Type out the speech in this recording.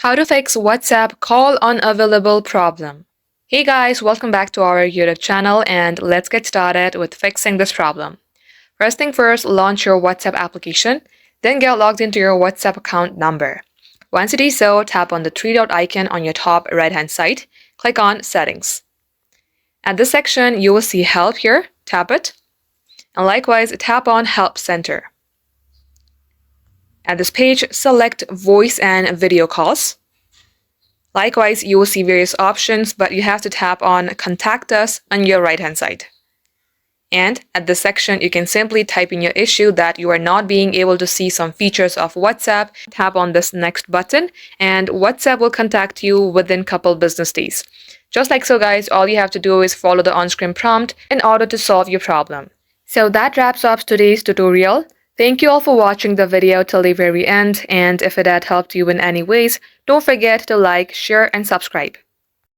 How to fix WhatsApp call unavailable problem. Hey guys, welcome back to our YouTube channel and let's get started with fixing this problem. First thing first, launch your WhatsApp application, then get logged into your WhatsApp account number. Once you do so, tap on the three-dot icon on your top right-hand side, click on Settings. At this section, you will see Help here, tap it, and likewise tap on Help Center. At this page, select Voice and Video Calls. Likewise, you will see various options, but you have to tap on Contact Us on your right-hand side. And at this section, you can simply type in your issue that you are not being able to see some features of WhatsApp. Tap on this Next button, and WhatsApp will contact you within a couple business days. Just like so, guys, all you have to do is follow the on-screen prompt in order to solve your problem. So that wraps up today's tutorial. Thank you all for watching the video till the very end, and if it had helped you in any ways, don't forget to like, share, and subscribe.